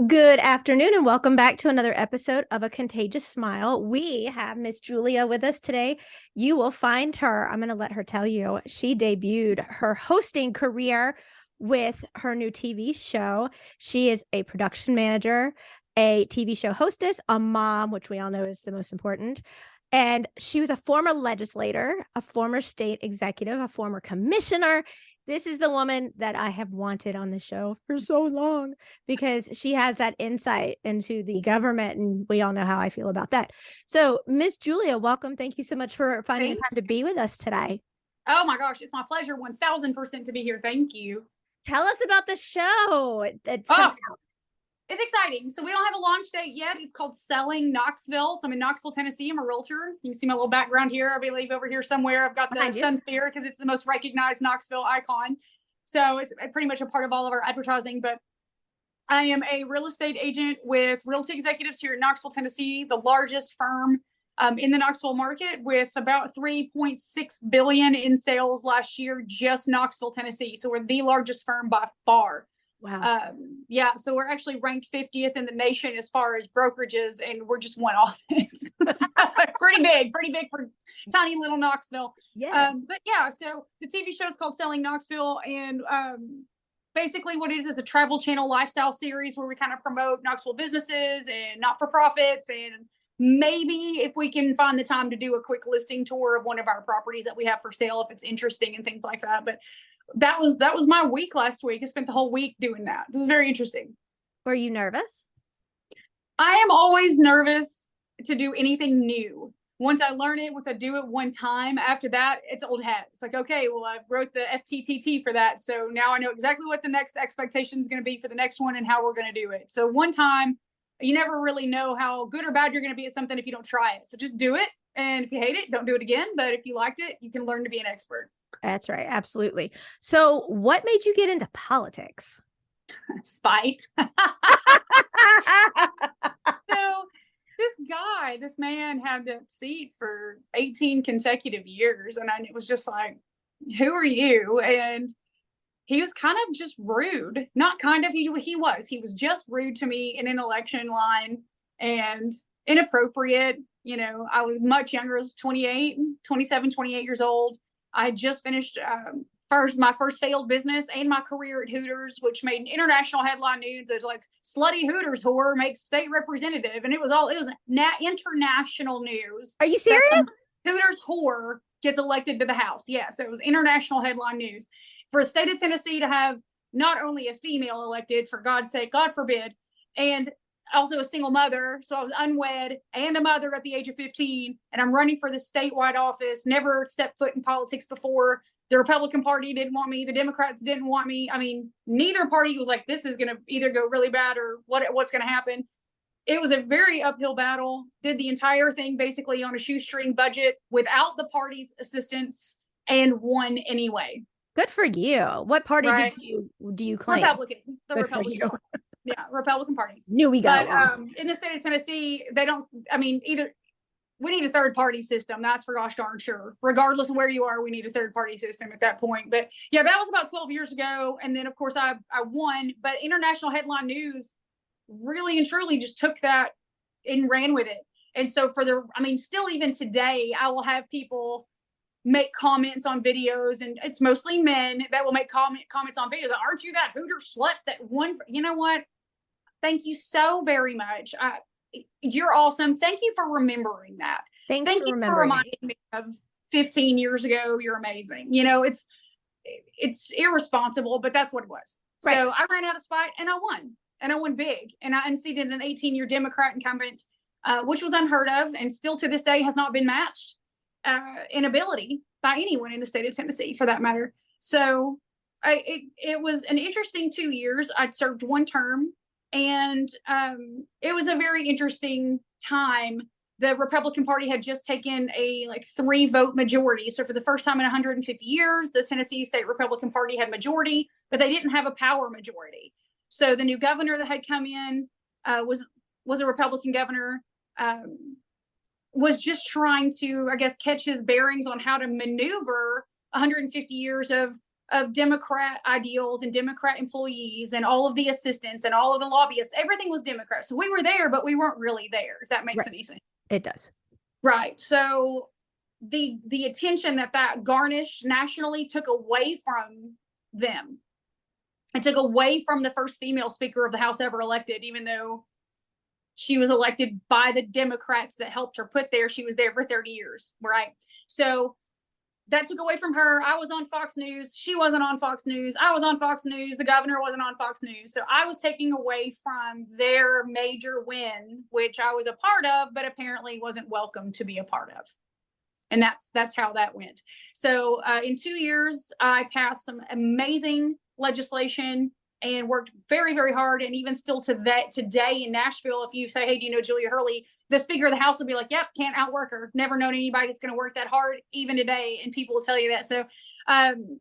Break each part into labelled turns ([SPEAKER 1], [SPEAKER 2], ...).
[SPEAKER 1] Good afternoon and welcome back to another episode of A Contagious Smile. We have Miss Julia with us today. You will find her, I'm going to let her tell you, she debuted her hosting career with her new TV show. She is a production manager, a TV show hostess, a mom, which we all know is the most important. And she was a former legislator, a former state executive, a former commissioner. This is the woman that I have wanted on the show for so long because she has that insight into the government, and we all know how I feel about that. So, Miss Julia, welcome. Thank you so much for finding
[SPEAKER 2] Thanks.
[SPEAKER 1] time to be with us today.
[SPEAKER 2] Oh my gosh, it's my pleasure 1000% to be here. Thank you.
[SPEAKER 1] Tell us about the show that's coming
[SPEAKER 2] Oh,
[SPEAKER 1] out.
[SPEAKER 2] it's exciting. So we don't have a launch date yet. It's called Selling Knoxville. So I'm in Knoxville, Tennessee. I'm a realtor. You can see my little background here. I believe over here somewhere. I've got the sun sphere because it's the most recognized Knoxville icon. So it's pretty much a part of all of our advertising. But I am a real estate agent with Realty Executives here in Knoxville, Tennessee, the largest firm in the Knoxville market with about 3.6 billion in sales last year, just Knoxville, Tennessee. So we're the largest firm by far.
[SPEAKER 1] Wow.
[SPEAKER 2] Yeah, so we're actually ranked 50th in the nation as far as brokerages, and we're just one office. So pretty big for tiny little Knoxville.
[SPEAKER 1] Yeah.
[SPEAKER 2] But yeah, so the TV show is called Selling Knoxville, and basically what it is a travel channel lifestyle series where we kind of promote Knoxville businesses and not-for-profits, and maybe if we can find the time to do a quick listing tour of one of our properties that we have for sale if it's interesting and things like that. But that was my week last week. I spent the whole week doing that. It was very interesting.
[SPEAKER 1] Were you nervous?
[SPEAKER 2] I am always nervous to do anything new. Once I learn it, once I do it one time, after that, it's old hat. It's like, okay, well, I wrote the FTTT for that. So now I know exactly what the next expectation is going to be for the next one and how we're going to do it. So one time, you never really know how good or bad you're going to be at something if you don't try it. So just do it. And if you hate it, don't do it again. But if you liked it, you can learn to be an expert.
[SPEAKER 1] That's right. Absolutely. So, what made you get into politics?
[SPEAKER 2] Spite. So this man had that seat for 18 consecutive years. And it was just like, who are you? And he was kind of just rude. Not kind of, he was just rude to me in an election line and inappropriate. You know, I was much younger. I was 28 years old. I just finished my first failed business and my career at Hooters, which made international headline news. It's like slutty Hooters whore makes state representative, and it was international news.
[SPEAKER 1] Are you serious?
[SPEAKER 2] Hooters whore gets elected to the House. Yes, it was international headline news for a state of Tennessee to have not only a female elected, for God's sake, God forbid, and also a single mother. So I was unwed and a mother at the age of 15, and I'm running for the statewide office, never stepped foot in politics before. The Republican Party didn't want me. The Democrats didn't want me. I mean, neither party was like, this is going to either go really bad or what's going to happen. It was a very uphill battle. Did the entire thing basically on a shoestring budget without the party's assistance and won anyway.
[SPEAKER 1] Good for you. What party
[SPEAKER 2] right.
[SPEAKER 1] do you claim?
[SPEAKER 2] Republican. The
[SPEAKER 1] Good
[SPEAKER 2] Republican Party. Yeah, Republican Party.
[SPEAKER 1] Knew we got
[SPEAKER 2] But in the state of Tennessee, they don't. I mean, either we need a third party system. That's for gosh darn sure. Regardless of where you are, we need a third party system at that point. But yeah, that was about 12 years ago. And then of course I won, but international headline news really and truly just took that and ran with it. And so still even today, I will have people make comments on videos, and it's mostly men that will make comments on videos. Aren't you that Hooter slut that won? You know what? Thank you so very much. You're awesome. Thank you for remembering that.
[SPEAKER 1] Thank
[SPEAKER 2] you for reminding me of 15 years ago. You're amazing. You know, it's irresponsible, but that's what it was. Right. So I ran out of spite and I won. And I won big. And I unseated an 18-year Democrat incumbent, which was unheard of and still to this day has not been matched in ability by anyone in the state of Tennessee for that matter. So it was an interesting 2 years. I'd served one term. And it was a very interesting time. The Republican Party had just taken a 3-vote majority. So for the first time in 150 years, the Tennessee State Republican Party had majority, but they didn't have a power majority. So the new governor that had come in was a Republican governor, was just trying to, I guess, catch his bearings on how to maneuver 150 years of of Democrat ideals and Democrat employees and all of the assistants and all of the lobbyists. Everything was Democrat. So we were there, but we weren't really there, if that makes any sense.
[SPEAKER 1] It does.
[SPEAKER 2] Right. So the attention that garnished nationally took away from them. It took away from the first female Speaker of the House ever elected, even though she was elected by the Democrats that helped her put there. She was there for 30 years, right? So that took away from her. I was on Fox News. She wasn't on Fox News. I was on Fox News. The governor wasn't on Fox News. So I was taking away from their major win, which I was a part of, but apparently wasn't welcome to be a part of. And that's how that went. So in 2 years, I passed some amazing legislation and worked very, very hard. And even still to that today in Nashville, if you say, hey, do you know Julia Hurley? The Speaker of the House will be like, yep, can't outwork her. Never known anybody that's going to work that hard, even today. And people will tell you that. So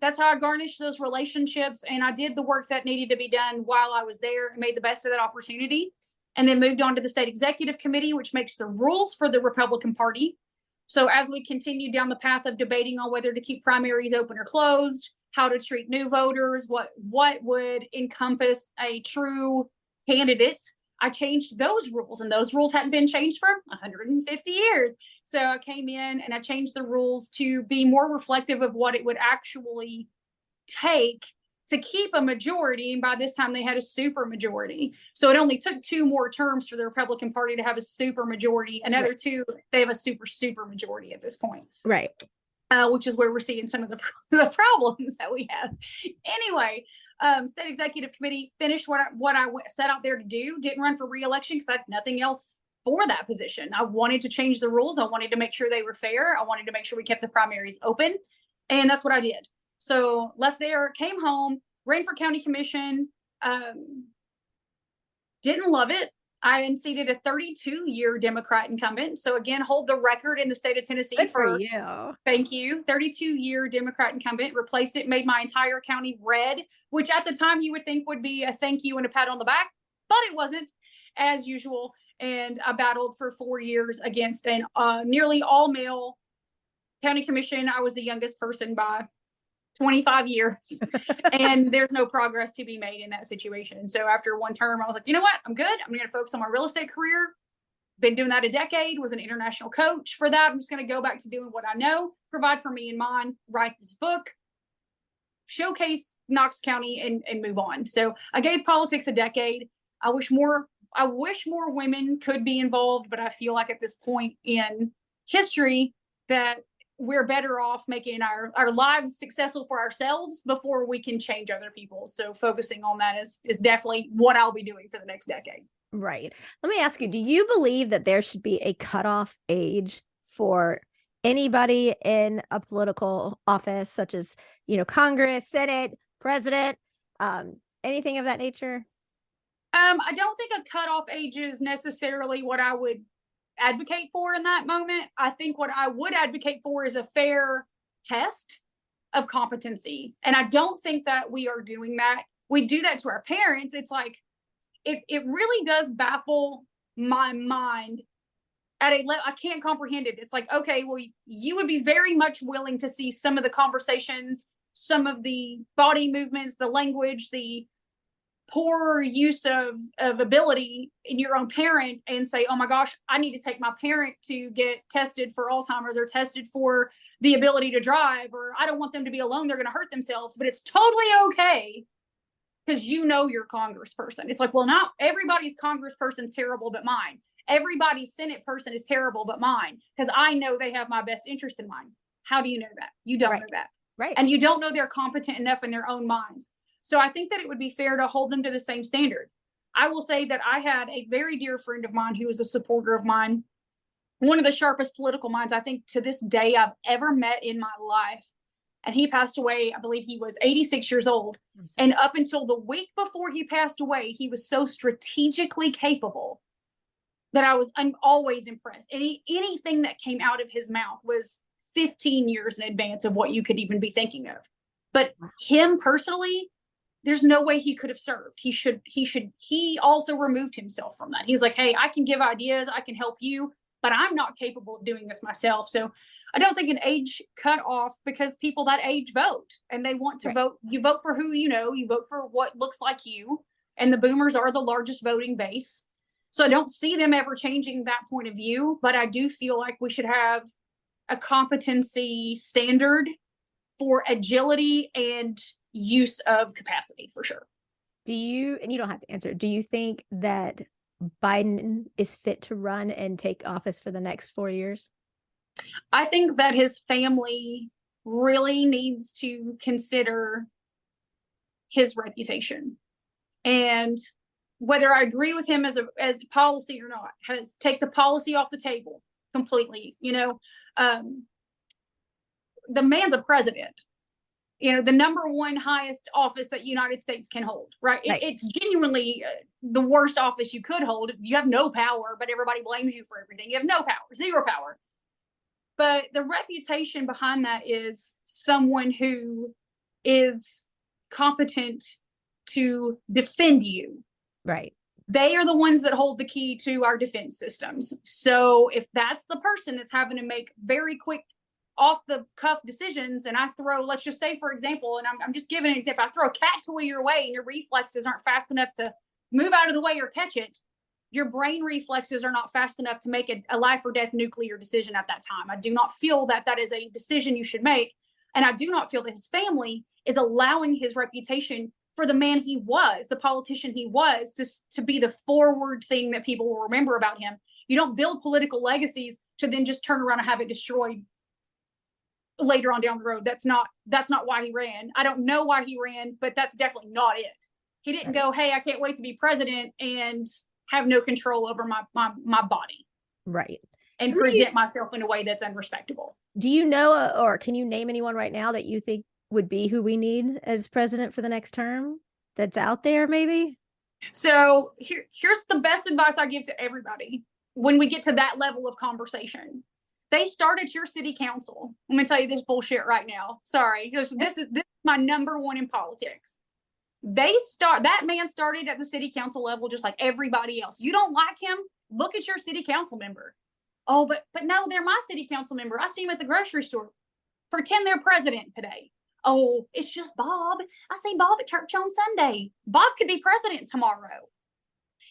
[SPEAKER 2] that's how I garnished those relationships. And I did the work that needed to be done while I was there and made the best of that opportunity. And then moved on to the State Executive Committee, which makes the rules for the Republican Party. So as we continued down the path of debating on whether to keep primaries open or closed, how to treat new voters, what would encompass a true candidate, I changed those rules, and those rules hadn't been changed for 150 years. So I came in and I changed the rules to be more reflective of what it would actually take to keep a majority. And by this time they had a super majority. So it only took 2 more terms for the Republican Party to have a super majority. Another 2, they have a super majority at this point.
[SPEAKER 1] Right.
[SPEAKER 2] Which is where we're seeing some of the problems that we have. Anyway, State Executive Committee finished what I set out there to do. Didn't run for re-election because I had nothing else for that position. I wanted to change the rules. I wanted to make sure they were fair. I wanted to make sure we kept the primaries open. And that's what I did. So left there, came home, ran for county commission. Didn't love it. I unseated a 32-year Democrat incumbent. So again, hold the record in the state of Tennessee.
[SPEAKER 1] Good for you.
[SPEAKER 2] Thank you. 32-year Democrat incumbent, replaced it, made my entire county red, which at the time you would think would be a thank you and a pat on the back, but it wasn't, as usual. And I battled for 4 years against an nearly all-male county commission. I was the youngest person by 25 years and there's no progress to be made in that situation. So after one term, I was like, you know what? I'm good. I'm going to focus on my real estate career. Been doing that a decade, was an international coach for that. I'm just going to go back to doing what I know, provide for me and mine, write this book, showcase Knox County and move on. So I gave politics a decade. I wish more women could be involved, but I feel like at this point in history that we're better off making our lives successful for ourselves before we can change other people. So focusing on that is definitely what I'll be doing for the next decade.
[SPEAKER 1] Right. Let me ask you, do you believe that there should be a cutoff age for anybody in a political office, such as, Congress, Senate, president, anything of that nature?
[SPEAKER 2] I don't think a cutoff age is necessarily what I would advocate for in that moment. I think what I would advocate for is a fair test of competency. And I don't think that we are doing that. We do that to our parents. It's like, it really does baffle my mind at a level I can't comprehend it. It's like, okay, well, you would be very much willing to see some of the conversations, some of the body movements, the language, the poor use of ability in your own parent and say, oh my gosh, I need to take my parent to get tested for Alzheimer's or tested for the ability to drive, or I don't want them to be alone. They're going to hurt themselves, but it's totally okay because you're congressperson. It's like, well, not everybody's congressperson's terrible, but mine. Everybody's Senate person is terrible, but mine, because I know they have my best interest in mind. How do you know that? You don't know that.
[SPEAKER 1] Right.
[SPEAKER 2] And you don't know they're competent enough in their own minds. So I think that it would be fair to hold them to the same standard. I will say that I had a very dear friend of mine who was a supporter of mine, one of the sharpest political minds I think to this day I've ever met in my life. And he passed away, I believe he was 86 years old. And up until the week before he passed away, he was so strategically capable that I'm always impressed. Anything that came out of his mouth was 15 years in advance of what you could even be thinking of. But him personally, there's no way he could have served. He also removed himself from that. He's like, hey, I can give ideas. I can help you. but I'm not capable of doing this myself. So I don't think an age cutoff, because people that age vote and they want to vote. You vote for who you know, you vote for what looks like you. And the boomers are the largest voting base. So I don't see them ever changing that point of view, but I do feel like we should have a competency standard for agility and use of capacity for sure.
[SPEAKER 1] Do you, and you don't have to answer, do you think that Biden is fit to run and take office for the next 4 years?
[SPEAKER 2] I think that his family really needs to consider his reputation, and whether I agree with him as policy or not, has take the policy off the table completely. The man's a president, the number one highest office that United States can hold, right? It's genuinely the worst office you could hold. You have no power, but everybody blames you for everything. You have no power, zero power. But the reputation behind that is someone who is competent to defend you.
[SPEAKER 1] Right.
[SPEAKER 2] They are the ones that hold the key to our defense systems. So if that's the person that's having to make very quick, off the cuff decisions, and I throw, let's just say, for example, and I'm just giving an example, I throw a cat toy your way and your reflexes aren't fast enough to move out of the way or catch it, your brain reflexes are not fast enough to make a life or death nuclear decision at that time. I do not feel that that is a decision you should make. And I do not feel that his family is allowing his reputation for the man he was, the politician he was, to be the forward thing that people will remember about him. You don't build political legacies to then just turn around and have it destroyed later on down the road. That's not why he ran. I don't know why he ran, but that's definitely not it. He didn't go, hey, I can't wait to be president and have no control over my body.
[SPEAKER 1] Right.
[SPEAKER 2] And present myself in a way that's unrespectable.
[SPEAKER 1] Do you know, or can you name anyone right now that you think would be who we need as president for the next term that's out there maybe?
[SPEAKER 2] So here's the best advice I give to everybody when we get to that level of conversation. They started your city council. I'm going to tell you this bullshit right now. Sorry. This is my number one in politics. That man started at the city council level just like everybody else. You don't like him? Look at your city council member. Oh, but no, they're my city council member. I see him at the grocery store. Pretend they're president today. Oh, it's just Bob. I see Bob at church on Sunday. Bob could be president tomorrow.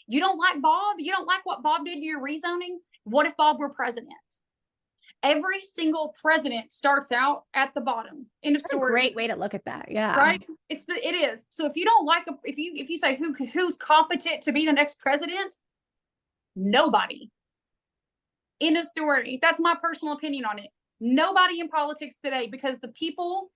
[SPEAKER 2] You don't like Bob? You don't like what Bob did to your rezoning? What if Bob were president? Every single president starts out at the bottom. End of story.
[SPEAKER 1] Great way to look at that. Yeah.
[SPEAKER 2] Right. It is. So if you don't like if you say who's competent to be the next president, nobody. End of story. That's my personal opinion on it. Nobody in politics today, because the people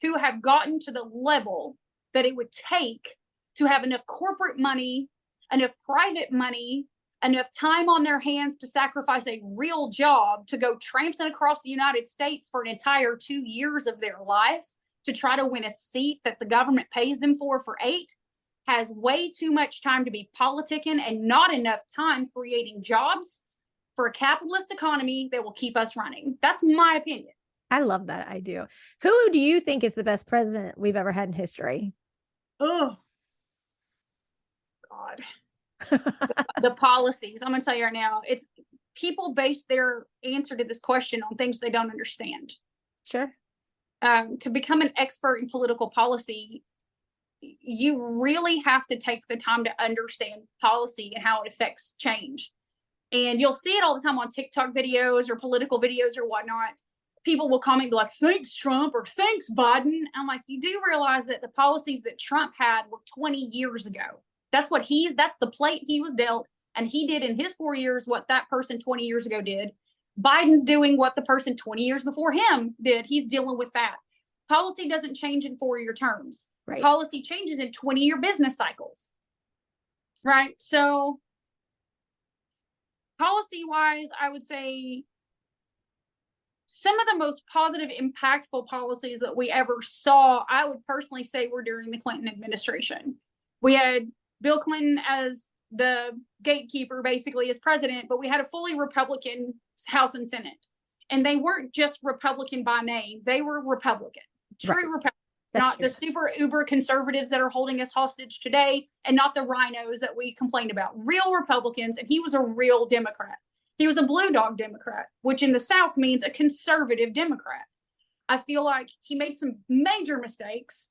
[SPEAKER 2] who have gotten to the level that it would take to have enough corporate money, enough private money, enough time on their hands to sacrifice a real job to go tramping across the United States for an entire 2 years of their life to try to win a seat that the government pays them for 8, has way too much time to be politicking and not enough time creating jobs for a capitalist economy that will keep us running. That's my opinion.
[SPEAKER 1] I love that. I do. Who do you think is the best president we've ever had in history?
[SPEAKER 2] Oh, God. The policies. I'm going to tell you right now, it's people base their answer to this question on things they don't understand.
[SPEAKER 1] Sure.
[SPEAKER 2] To become an expert in political policy, you really have to take the time to understand policy and how it affects change. And you'll see it all the time on TikTok videos or political videos or whatnot. People will comment, be like, thanks, Trump, or thanks, Biden. I'm like, you do realize that the policies that Trump had were 20 years ago. That's the plate he was dealt. And he did in his 4 years what that person 20 years ago did. Biden's doing what the person 20 years before him did. He's dealing with that. Policy doesn't change in 4-year terms. Right. Policy changes in 20-year business cycles. Right. So policy-wise, I would say some of the most positive, impactful policies that we ever saw, I would personally say, were during the Clinton administration. We had Bill Clinton as the gatekeeper, basically, as president, but we had a fully Republican House and Senate. And they weren't just Republican by name. They were Republican, true Republican. Not the super uber conservatives that are holding us hostage today, and not the rhinos that we complain about. Real Republicans, and he was a real Democrat. He was a blue dog Democrat, which in the South means a conservative Democrat. I feel like he made some major mistakes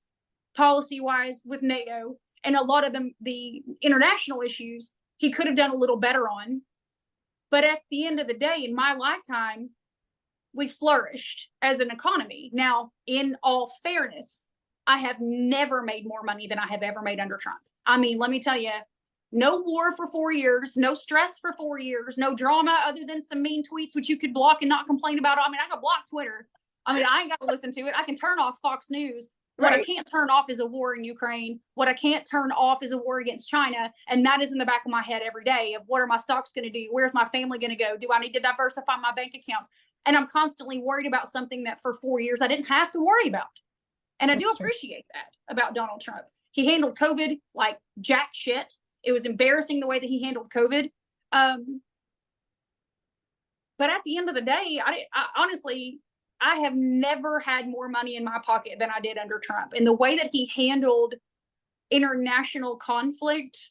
[SPEAKER 2] policy-wise with NATO, and a lot of the international issues he could have done a little better on. But at the end of the day, in my lifetime, we flourished as an economy. Now, in all fairness, I have never made more money than I have ever made under Trump. I mean, let me tell you, no war for 4 years, no stress for 4 years, no drama other than some mean tweets, which you could block and not complain about. I mean, I could block Twitter. I mean, I ain't got to listen to it. I can turn off Fox News. What I can't turn off is a war in Ukraine. What I can't turn off is a war against China. And that is in the back of my head every day of what are my stocks going to do? Where's my family going to go? Do I need to diversify my bank accounts? And I'm constantly worried about something that for 4 years I didn't have to worry about. And I do appreciate that about Donald Trump. He handled COVID like jack shit. It was embarrassing the way that he handled COVID. But at the end of the day, I honestly, I have never had more money in my pocket than I did under Trump. And the way that he handled international conflict,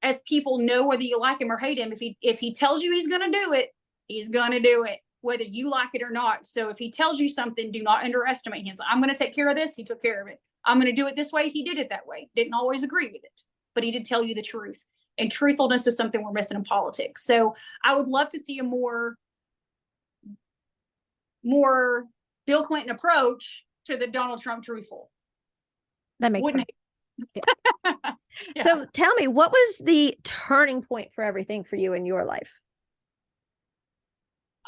[SPEAKER 2] as people know whether you like him or hate him, if he tells you he's going to do it, he's going to do it, whether you like it or not. So if he tells you something, do not underestimate him. So I'm going to take care of this. He took care of it. I'm going to do it this way. He did it that way. Didn't always agree with it, but he did tell you the truth. And truthfulness is something we're missing in politics. So I would love to see a more Bill Clinton approach to the Donald Trump truthful.
[SPEAKER 1] That makes sense. Yeah. So tell me, what was the turning point for everything for you in your life?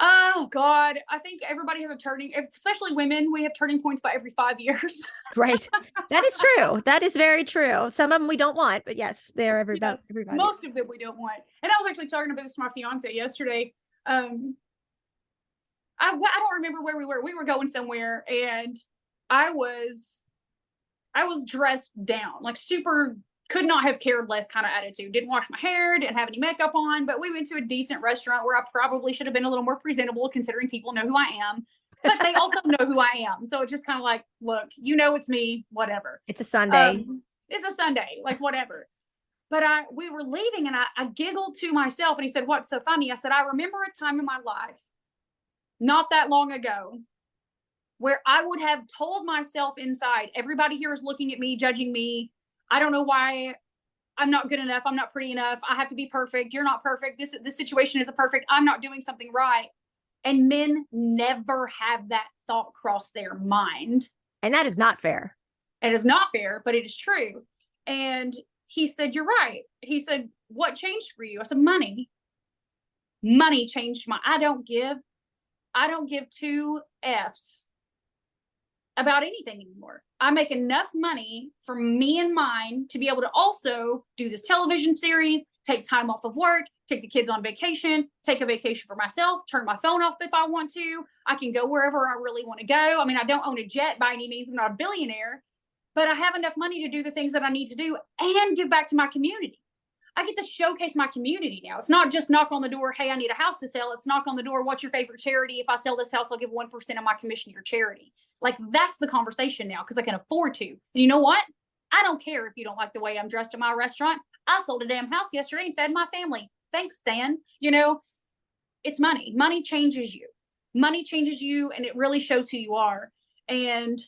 [SPEAKER 2] Oh God, I think everybody has a turning, especially women. We have turning points by every 5 years.
[SPEAKER 1] Right. That is true. That is very true. Some of them we don't want, but yes, they're everybody.
[SPEAKER 2] Most of them we don't want. And I was actually talking about this to my fiance yesterday. I don't remember where we were. We were going somewhere, and I was dressed down, like super, could not have cared less kind of attitude. Didn't wash my hair, didn't have any makeup on, but we went to a decent restaurant where I probably should have been a little more presentable considering people know who I am, but they also know who I am. So it's just kind of like, look, you know, it's me, whatever.
[SPEAKER 1] It's a Sunday.
[SPEAKER 2] It's a Sunday, like whatever. But we were leaving, and I giggled to myself, and he said, "What's so funny?" I said, "I remember a time in my life not that long ago where I would have told myself inside, everybody here is looking at me, judging me. I don't know why I'm not good enough. I'm not pretty enough. I have to be perfect. You're not perfect. This situation isn't perfect. I'm not doing something right." And men never have that thought cross their mind.
[SPEAKER 1] And that is not fair.
[SPEAKER 2] It is not fair, but it is true. And he said, "You're right." He said, "What changed for you?" I said, "Money. Money changed I don't give two F's about anything anymore. I make enough money for me and mine to be able to also do this television series, take time off of work, take the kids on vacation, take a vacation for myself, turn my phone off if I want to. I can go wherever I really want to go. I mean, I don't own a jet by any means. I'm not a billionaire, but I have enough money to do the things that I need to do and give back to my community. I get to showcase my community now. It's not just knock on the door, hey, I need a house to sell. It's knock on the door, what's your favorite charity? If I sell this house, I'll give 1% of my commission to your charity. Like, that's the conversation now because I can afford to. And you know what? I don't care if you don't like the way I'm dressed at my restaurant. I sold a damn house yesterday and fed my family. Thanks, Stan. You know, it's money. Money changes you. Money changes you, and it really shows who you are. And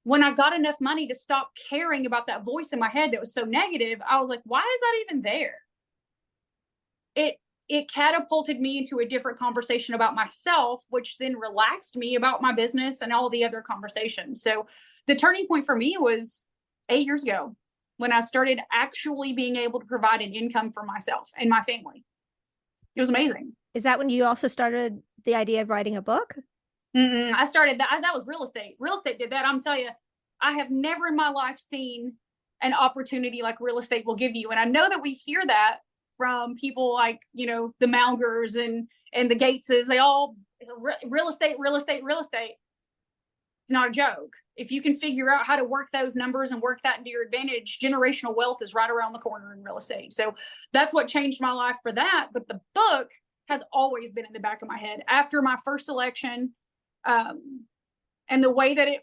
[SPEAKER 2] when I got enough money to stop caring about that voice in my head that was so negative, I was like, why is that even there? It catapulted me into a different conversation about myself, which then relaxed me about my business and all the other conversations. So the turning point for me was 8 years ago when I started actually being able to provide an income for myself and my family. It was amazing.
[SPEAKER 1] Is that when you also started the idea of writing a book?
[SPEAKER 2] I started that. That was real estate. Real estate did that. I'm telling you, I have never in my life seen an opportunity like real estate will give you. And I know that we hear that from people like, you know, the Malgers and the Gateses. They all real estate. It's not a joke. If you can figure out how to work those numbers and work that into your advantage, generational wealth is right around the corner in real estate. So that's what changed my life for that. But the book has always been in the back of my head. After my first election, And the way that I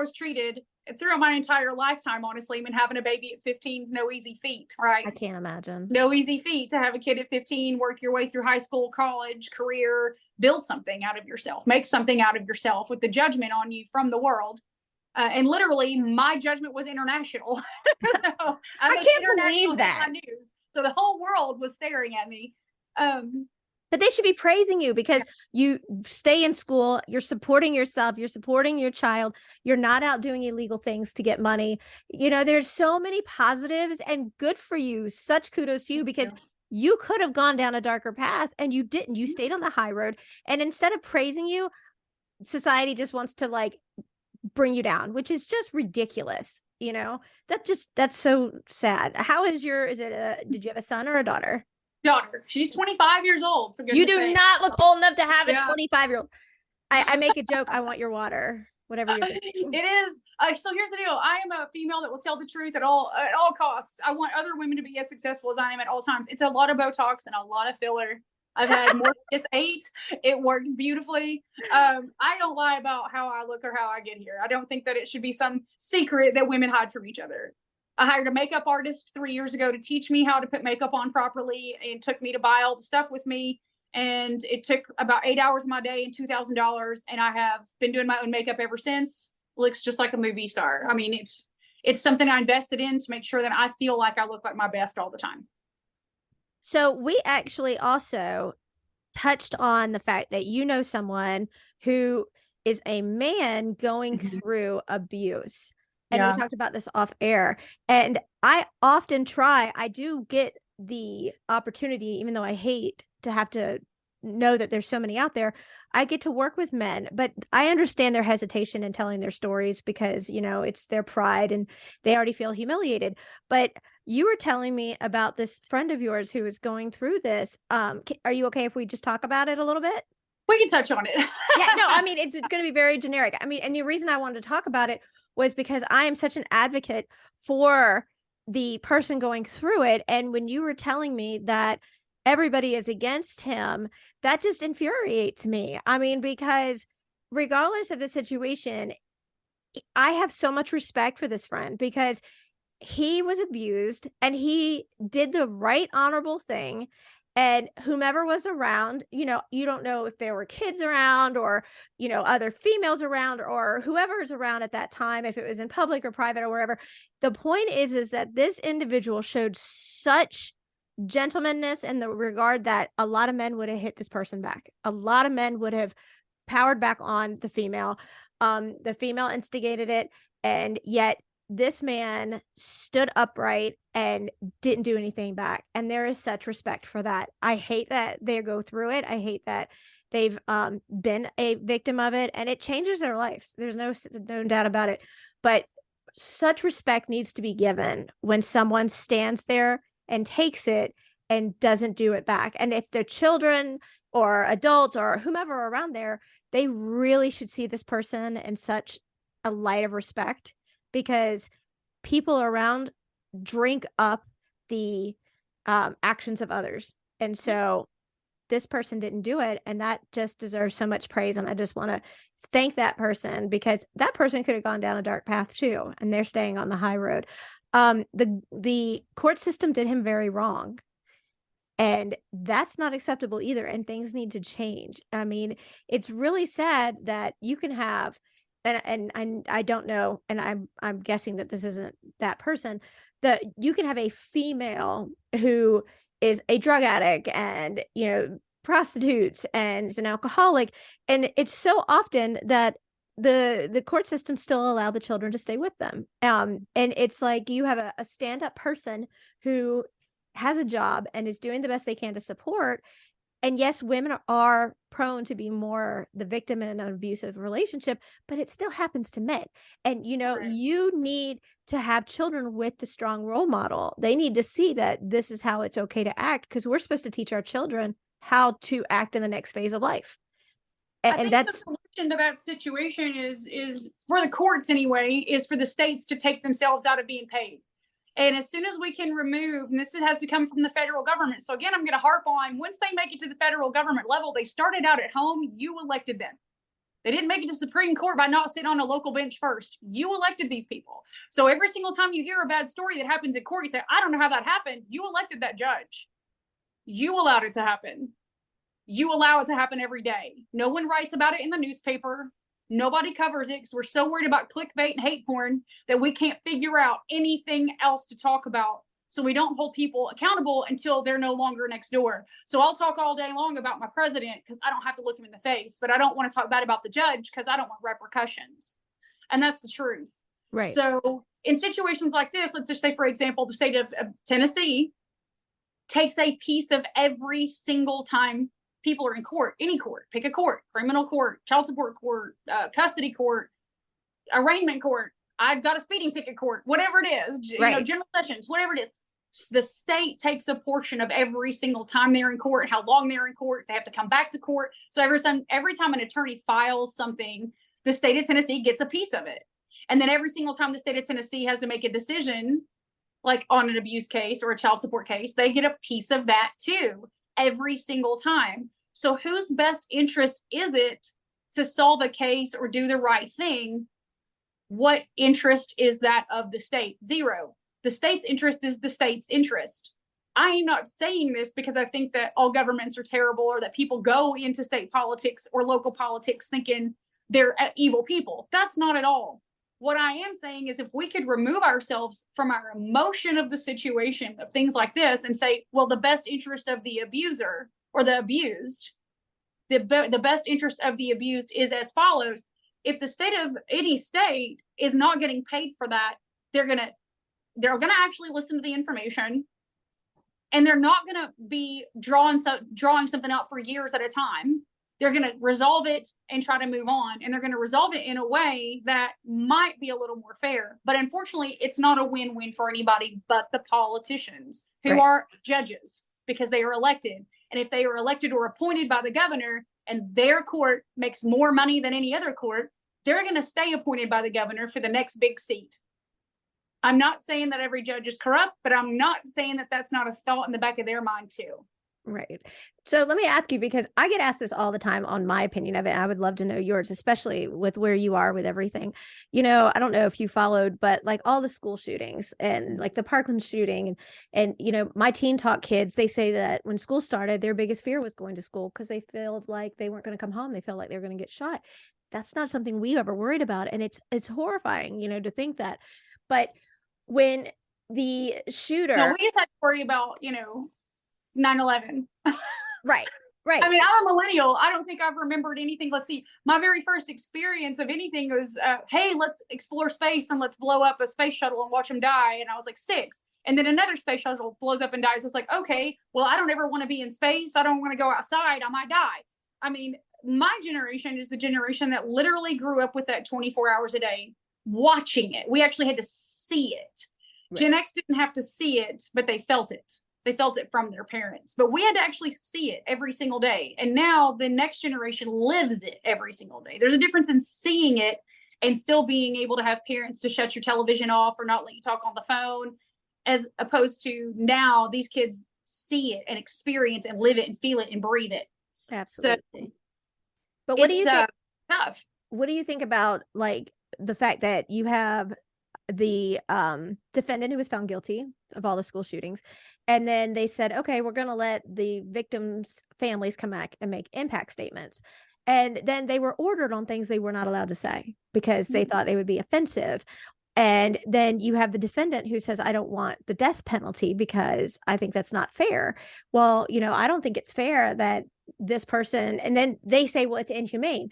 [SPEAKER 2] was treated throughout my entire lifetime, honestly, I mean, having a baby at 15 is no easy feat, right?
[SPEAKER 1] I can't imagine.
[SPEAKER 2] No easy feat to have a kid at 15, work your way through high school, college, career, build something out of yourself, make something out of yourself with the judgment on you from the world. And literally, my judgment was international. So
[SPEAKER 1] I can't believe that.
[SPEAKER 2] News. So the whole world was staring at me.
[SPEAKER 1] But they should be praising you because you stay in school, you're supporting yourself, you're supporting your child, you're not out doing illegal things to get money. You know, there's so many positives, and good for you. Such kudos to you, because you could have gone down a darker path and you didn't. You stayed on the high road. And instead of praising you, society just wants to like bring you down, which is just ridiculous. You know, that's so sad. How is did you have a son or a daughter?
[SPEAKER 2] Daughter. She's 25 years old. For
[SPEAKER 1] you do not look old enough to have a 25-year-old. I make a joke. I want your water, whatever you're thinking.
[SPEAKER 2] It is. So here's the deal. I am a female that will tell the truth at all costs. I want other women to be as successful as I am at all times. It's a lot of Botox and a lot of filler. I've had Morpheus 8. It worked beautifully. I don't lie about how I look or how I get here. I don't think that it should be some secret that women hide from each other. I hired a makeup artist 3 years ago to teach me how to put makeup on properly, and took me to buy all the stuff with me. And it took about 8 hours of my day and $2,000. And I have been doing my own makeup ever since. Looks just like a movie star. I mean, it's something I invested in to make sure that I feel like I look like my best all the time.
[SPEAKER 1] So we actually also touched on the fact that you know someone who is a man going through abuse. And we talked about this off air. And I do get the opportunity, even though I hate to have to know that there's so many out there, I get to work with men. But I understand their hesitation in telling their stories because, you know, it's their pride and they already feel humiliated. But you were telling me about this friend of yours who is going through this. Are you okay if we just talk about it a little bit?
[SPEAKER 2] We can touch on it.
[SPEAKER 1] Yeah, no, I mean, it's going to be very generic. I mean, and the reason I wanted to talk about it was because I am such an advocate for the person going through it. And when you were telling me that everybody is against him, that just infuriates me. I mean, because regardless of the situation, I have so much respect for this friend because he was abused and he did the right honorable thing. And whomever was around, you know, you don't know if there were kids around or, you know, other females around or whoever is around at that time, if it was in public or private or wherever. The point is that this individual showed such gentlemanness in the regard that a lot of men would have hit this person back. A lot of men would have powered back on the female. The female instigated it. And yet this man stood upright and didn't do anything back. And there is such respect for that. I hate that they go through it. I hate that they've been a victim of it, and it changes their lives. There's no doubt about it. But such respect needs to be given when someone stands there and takes it and doesn't do it back. And if they're children or adults or whomever around there, they really should see this person in such a light of respect, because people around drink up the actions of others. And so this person didn't do it, and that just deserves so much praise. And I just want to thank that person, because that person could have gone down a dark path too, and they're staying on the high road. The court system did him very wrong, and that's not acceptable either. And things need to change. I mean, it's really sad that you can have, and I don't know, and I'm guessing that this isn't that person, that you can have a female who is a drug addict and, you know, prostitutes and is an alcoholic, and it's so often that the court system still allow the children to stay with them. And it's like you have a stand-up person who has a job and is doing the best they can to support. And yes, women are prone to be more the victim in an abusive relationship, but it still happens to men. And, you know, you need to have children with the strong role model. They need to see that this is how it's okay to act, because we're supposed to teach our children how to act in the next phase of life. And that's
[SPEAKER 2] the solution to that situation is for the courts anyway, is for the states to take themselves out of being paid. And as soon as we can remove, and this has to come from the federal government. So again, I'm going to harp on, once they make it to the federal government level, they started out at home, you elected them. They didn't make it to Supreme Court by not sitting on a local bench first. You elected these people. So every single time you hear a bad story that happens in court, you say, I don't know how that happened. You elected that judge. You allowed it to happen. You allow it to happen every day. No one writes about it in the newspaper. Nobody covers it because we're so worried about clickbait and hate porn that we can't figure out anything else to talk about. So we don't hold people accountable until they're no longer next door. So I'll talk all day long about my president because I don't have to look him in the face, but I don't want to talk bad about the judge because I don't want repercussions. And that's the truth.
[SPEAKER 1] Right.
[SPEAKER 2] So in situations like this, let's just say, for example, the state of Tennessee takes a piece of every single time people are in court, any court, pick a court, criminal court, child support court, custody court, arraignment court, I've got a speeding ticket court, whatever it is,
[SPEAKER 1] right.
[SPEAKER 2] You know, general sessions, whatever it is. The state takes a portion of every single time they're in court, how long they're in court, they have to come back to court. So every time an attorney files something, the state of Tennessee gets a piece of it. And then every single time the state of Tennessee has to make a decision, like on an abuse case or a child support case, they get a piece of that too, every single time. So whose best interest is it to solve a case or do the right thing? What interest is that of the state? Zero. The state's interest is the state's interest. I am not saying this because I think that all governments are terrible or that people go into state politics or local politics thinking they're evil people. That's not at all. What I am saying is if we could remove ourselves from our emotion of the situation of things like this and say, well, the best interest of the abuser or the abused, the best interest of the abused is as follows. If the state of any state is not getting paid for that, they're gonna actually listen to the information, and they're not gonna be drawing something out for years at a time. They're gonna resolve it and try to move on, and they're gonna resolve it in a way that might be a little more fair. But unfortunately, it's not a win-win for anybody but the politicians who
[SPEAKER 1] right.
[SPEAKER 2] are judges because they are elected. And if they are elected or appointed by the governor and their court makes more money than any other court, they're going to stay appointed by the governor for the next big seat. I'm not saying that every judge is corrupt, but I'm not saying that that's not a thought in the back of their mind too.
[SPEAKER 1] Right. So let me ask you, because I get asked this all the time on my opinion of it. I would love to know yours, especially with where you are with everything. You know, I don't know if you followed, but like all the school shootings and like the Parkland shooting and, you know, my teen talk kids, they say that when school started, their biggest fear was going to school because they felt like they weren't going to come home. They felt like they were going to get shot. That's not something we ever worried about. And it's horrifying, you know, to think that. But when the shooter,
[SPEAKER 2] no, we just had to worry about, you know, 9/11.
[SPEAKER 1] Right.
[SPEAKER 2] I mean, I'm a millennial. I don't think I've remembered anything. Let's see. My very first experience of anything was, hey, let's explore space and let's blow up a space shuttle and watch them die. And I was like 6. And then another space shuttle blows up and dies. It's like, okay, well, I don't ever want to be in space. I don't want to go outside. I might die. I mean, my generation is the generation that literally grew up with that 24 hours a day watching it. We actually had to see it. Right. Gen X didn't have to see it, but they felt it. They felt it from their parents, but we had to actually see it every single day. And now the next generation lives it every single day. There's a difference in seeing it and still being able to have parents to shut your television off or not let you talk on the phone, as opposed to now these kids see it and experience and live it and feel it and breathe it.
[SPEAKER 1] Absolutely.
[SPEAKER 2] So
[SPEAKER 1] but what do you think?
[SPEAKER 2] Tough.
[SPEAKER 1] What do you think about like the fact that you have the defendant who was found guilty of all the school shootings, and then they said, okay, we're going to let the victims' families come back and make impact statements, and then they were ordered on things they were not allowed to say because they thought they would be offensive. And then you have the defendant who says, I don't want the death penalty because I think that's not fair. Well, you know, I don't think it's fair that this person, and then they say, well, it's inhumane.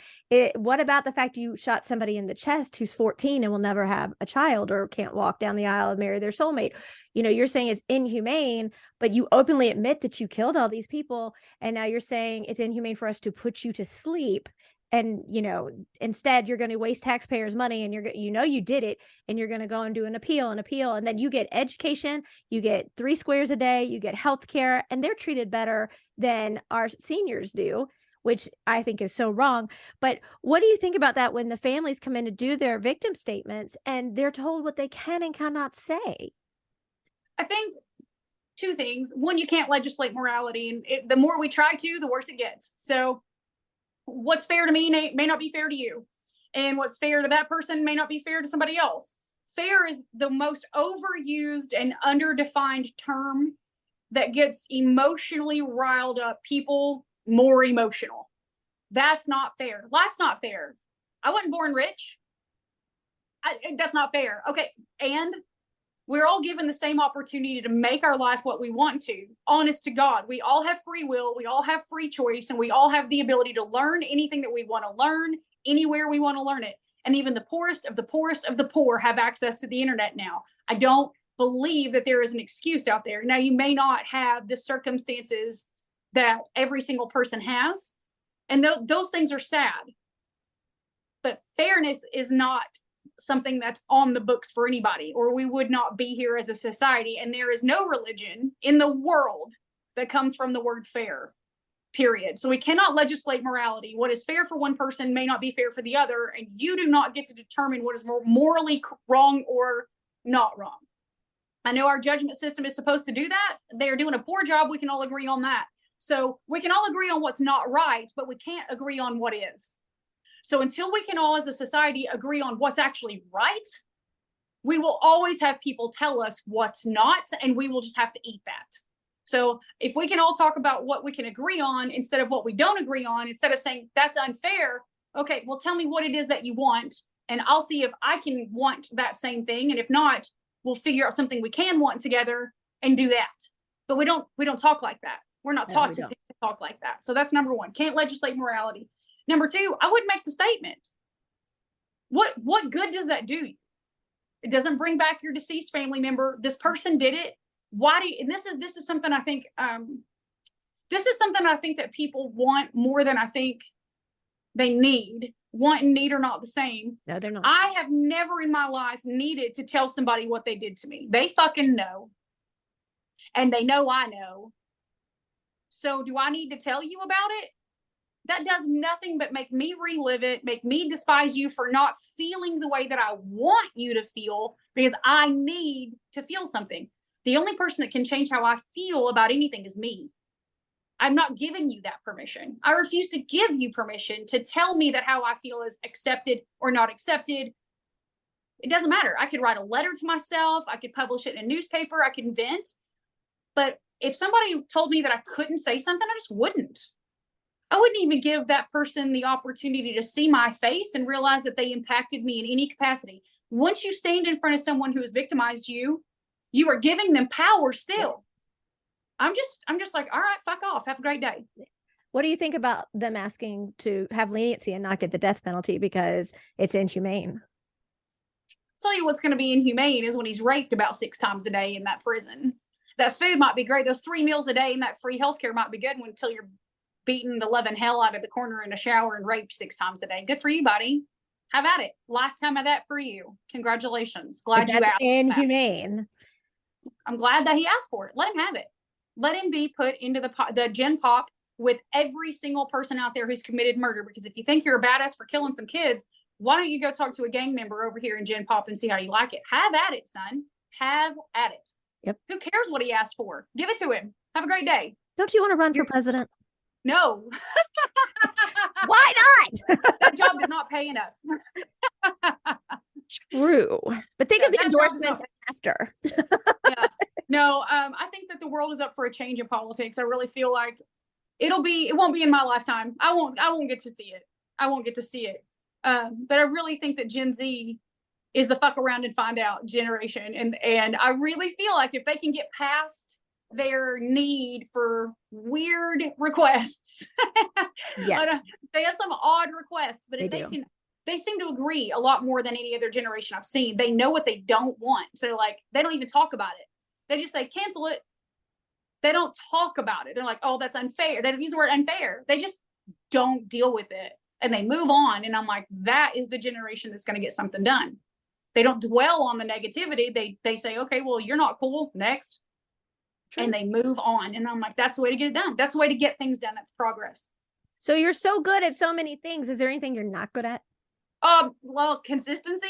[SPEAKER 1] What about the fact you shot somebody in the chest who's 14 and will never have a child or can't walk down the aisle and marry their soulmate? You know, you're saying it's inhumane, but you openly admit that you killed all these people. And now you're saying it's inhumane for us to put you to sleep. And, you know, instead you're going to waste taxpayers' money and you did it, and you're going to go and do an appeal, and then you get education, you get 3 squares a day, you get health care, and they're treated better than our seniors do, which I think is so wrong. But what do you think about that when the families come in to do their victim statements and they're told what they can and cannot say?
[SPEAKER 2] I think 2 things. One, you can't legislate morality, and the more we try to, the worse it gets. So what's fair to me may not be fair to you. And what's fair to that person may not be fair to somebody else. Fair is the most overused and underdefined term that gets emotionally riled up people more emotional. That's not fair. Life's not fair. I wasn't born rich. That's not fair. Okay. And we're all given the same opportunity to make our life what we want to. Honest to God, we all have free will. We all have free choice, and we all have the ability to learn anything that we want to learn anywhere we want to learn it. And even the poorest of the poorest of the poor have access to the internet now. I don't believe that there is an excuse out there. Now, you may not have the circumstances that every single person has, and those things are sad. But fairness is not something that's on the books for anybody, or we would not be here as a society. And there is no religion in the world that comes from the word fair, period. So we cannot legislate morality. What is fair for one person may not be fair for the other, and you do not get to determine what is more morally wrong or not wrong. I know our judgment system is supposed to do that. They are doing a poor job. We can all agree on that. So we can all agree on what's not right, but we can't agree on what is. So until we can all as a society agree on what's actually right, we will always have people tell us what's not, and we will just have to eat that. So if we can all talk about what we can agree on instead of what we don't agree on, instead of saying that's unfair, okay, well, tell me what it is that you want, and I'll see if I can want that same thing. And if not, we'll figure out something we can want together and do that. But we don't talk like that. We're not taught to talk like that. So that's number one. Can't legislate morality. Number two, I wouldn't make the statement. What good does that do you? It doesn't bring back your deceased family member. This person did it. Why do you, and this is something I think that people want more than I think they need. Want and need are not the same.
[SPEAKER 1] No, they're not.
[SPEAKER 2] I have never in my life needed to tell somebody what they did to me. They fucking know. And they know I know. So do I need to tell you about it? That does nothing but make me relive it, make me despise you for not feeling the way that I want you to feel, because I need to feel something. The only person that can change how I feel about anything is me. I'm not giving you that permission. I refuse to give you permission to tell me that how I feel is accepted or not accepted. It doesn't matter. I could write a letter to myself. I could publish it in a newspaper. I could vent. But if somebody told me that I couldn't say something, I just wouldn't. I wouldn't even give that person the opportunity to see my face and realize that they impacted me in any capacity. Once you stand in front of someone who has victimized you, you are giving them power still. I'm just like, all right, fuck off. Have a great day.
[SPEAKER 1] What do you think about them asking to have leniency and not get the death penalty because it's inhumane?
[SPEAKER 2] I'll tell you what's going to be inhumane is when he's raped about 6 times a day in that prison. That food might be great. Those 3 meals a day and that free healthcare might be good until you're beating the living hell out of the corner in a shower and raped 6 times a day. Good for you, buddy. Have at it. Lifetime of that for you. Congratulations. Glad you asked.
[SPEAKER 1] Inhumane.
[SPEAKER 2] I'm glad that he asked for it. Let him have it. Let him be put into the gen pop with every single person out there who's committed murder. Because if you think you're a badass for killing some kids, why don't you go talk to a gang member over here in gen pop and see how you like it? Have at it, son. Have at it.
[SPEAKER 1] Yep.
[SPEAKER 2] Who cares what he asked for? Give it to him. Have a great day.
[SPEAKER 1] Don't you want to run for president?
[SPEAKER 2] No.
[SPEAKER 1] Why not?
[SPEAKER 2] That job does not pay enough.
[SPEAKER 1] True. But think of the endorsements after.
[SPEAKER 2] Yeah. No, I think that the world is up for a change in politics. I really feel like it won't be in my lifetime. I won't get to see it. I won't get to see it. But I really think that Gen Z is the fuck around and find out generation. And I really feel like if they can get past their need for weird requests.
[SPEAKER 1] Yes.
[SPEAKER 2] They have some odd requests, but if they seem to agree a lot more than any other generation I've seen. They know what they don't want. So like, they don't even talk about it. They just say, cancel it. They don't talk about it. They're like, oh, that's unfair. They don't use the word unfair. They just don't deal with it and they move on. And I'm like, that is the generation that's going to get something done. They don't dwell on the negativity. They say, okay, well, you're not cool. Next. True. And they move on. And I'm like, that's the way to get it done. That's the way to get things done. That's progress. So
[SPEAKER 1] you're so good at so many things. Is there anything you're not good at?
[SPEAKER 2] Well, consistency.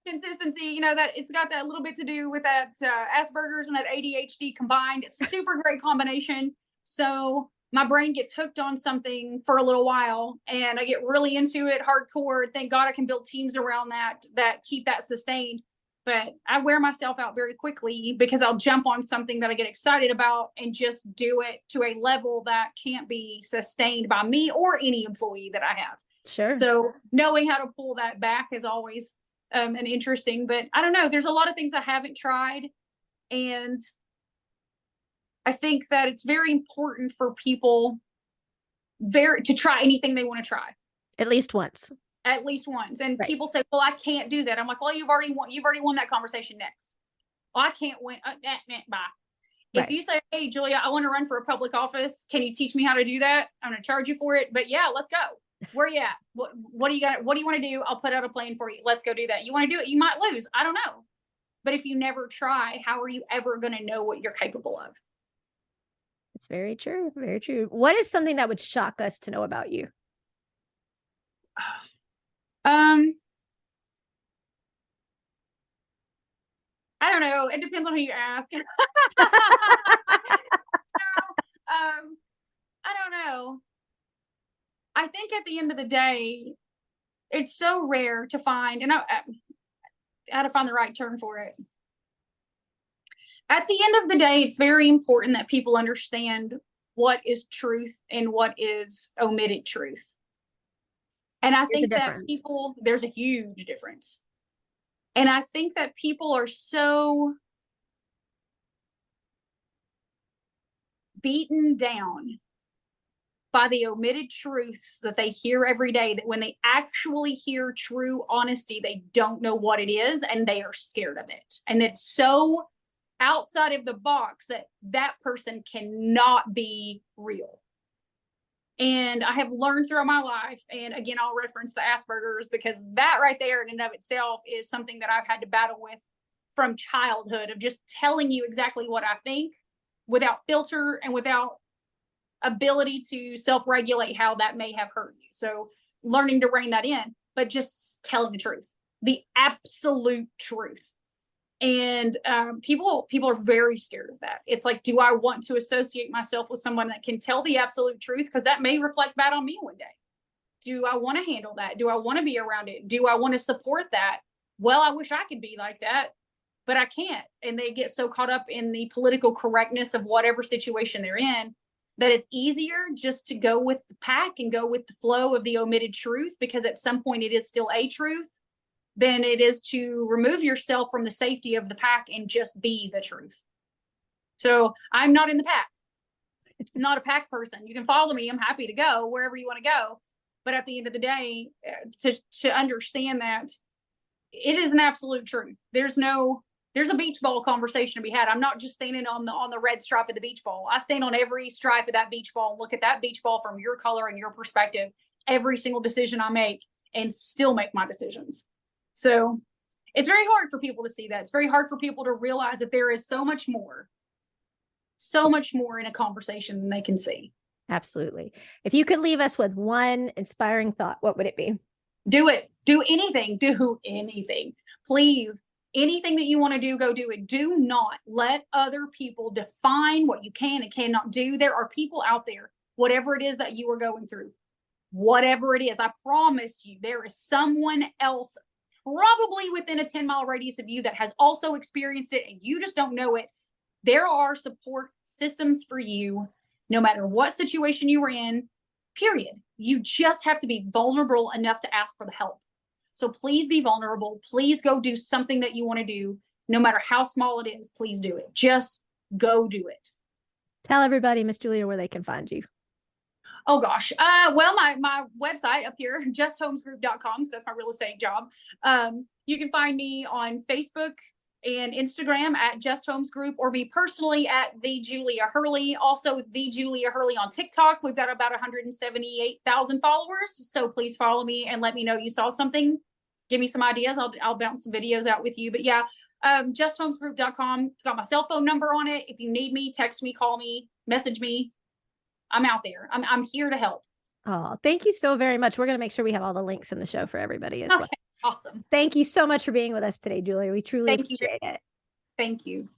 [SPEAKER 2] Consistency, that it's got that little bit to do with that Asperger's and that ADHD combined. It's super great combination. So my brain gets hooked on something for a little while and I get really into it hardcore. Thank God I can build teams around that keep that sustained. But I wear myself out very quickly because I'll jump on something that I get excited about and just do it to a level that can't be sustained by me or any employee that I have.
[SPEAKER 1] Sure.
[SPEAKER 2] So knowing how to pull that back is always an interesting, but I don't know. There's a lot of things I haven't tried. And I think that it's very important for people to try anything they want to try.
[SPEAKER 1] At least once.
[SPEAKER 2] At least once. And right. People say, well, I can't do that. I'm like, well, you've already won that conversation next. Well, I can't win. Bye. Right. If you say, hey, Julia, I want to run for a public office. Can you teach me how to do that? I'm going to charge you for it. But yeah, let's go. Where you at? What do you got? What do you want to do? I'll put out a plan for you. Let's go do that. You want to do it? You might lose. I don't know. But if you never try, how are you ever going to know what you're capable of?
[SPEAKER 1] It's very true. Very true. What is something that would shock us to know about you?
[SPEAKER 2] I don't know. It depends on who you ask. So, I don't know. I think at the end of the day, it's so rare to find, and I had to find the right term for it. At the end of the day, it's very important that people understand what is truth and what is omitted truth. And I think that there's a huge difference. And I think that people are so beaten down by the omitted truths that they hear every day, that when they actually hear true honesty, they don't know what it is and they are scared of it. And it's so outside of the box that person cannot be real. And I have learned throughout my life, and again, I'll reference the Asperger's because that right there in and of itself is something that I've had to battle with from childhood, of just telling you exactly what I think without filter and without ability to self-regulate how that may have hurt you. So learning to rein that in, but just telling the truth, the absolute truth. And people are very scared of that. It's like, do I want to associate myself with someone that can tell the absolute truth? Because that may reflect bad on me one day. Do I want to handle that? Do I want to be around it? Do I want to support that? Well, I wish I could be like that, but I can't. And they get so caught up in the political correctness of whatever situation they're in that it's easier just to go with the pack and go with the flow of the omitted truth, because at some point it is still a truth, than it is to remove yourself from the safety of the pack and just be the truth. So I'm not in the pack. I'm not a pack person. You can follow me. I'm happy to go wherever you want to go. But at the end of the day, to understand that it is an absolute truth. There's a beach ball conversation to be had. I'm not just standing on the red stripe of the beach ball. I stand on every stripe of that beach ball and look at that beach ball from your color and your perspective, every single decision I make, and still make my decisions. So it's very hard for people to see that. It's very hard for people to realize that there is so much more in a conversation than they can see.
[SPEAKER 1] Absolutely. If you could leave us with one inspiring thought, what would it be?
[SPEAKER 2] Do it. Do anything. Do anything. Please. Anything that you want to do, go do it. Do not let other people define what you can and cannot do. There are people out there, whatever it is that you are going through, whatever it is, I promise you, there is someone else probably within a 10-mile radius of you that has also experienced it and you just don't know it. There are support systems for you, no matter what situation you are in, period. You just have to be vulnerable enough to ask for the help. So please be vulnerable. Please go do something that you want to do, no matter how small it is. Please do it. Just go do it.
[SPEAKER 1] Tell everybody, Miss Julia, where they can find you.
[SPEAKER 2] Oh gosh. Well, my website up here, justhomesgroup.com, because that's my real estate job. You can find me on Facebook and Instagram at Just Homes Group, or me personally at the Julia Hurley. Also, the Julia Hurley on TikTok. We've got about 178,000 followers. So please follow me and let me know you saw something. Give me some ideas. I'll bounce some videos out with you. But yeah, justhomesgroup.com. It's got my cell phone number on it. If you need me, text me, call me, message me. I'm out there. I'm here to help.
[SPEAKER 1] Oh, thank you so very much. We're going to make sure we have all the links in the show for everybody as well.
[SPEAKER 2] Awesome.
[SPEAKER 1] Thank you so much for being with us today, Julia. We truly appreciate it.
[SPEAKER 2] Thank you.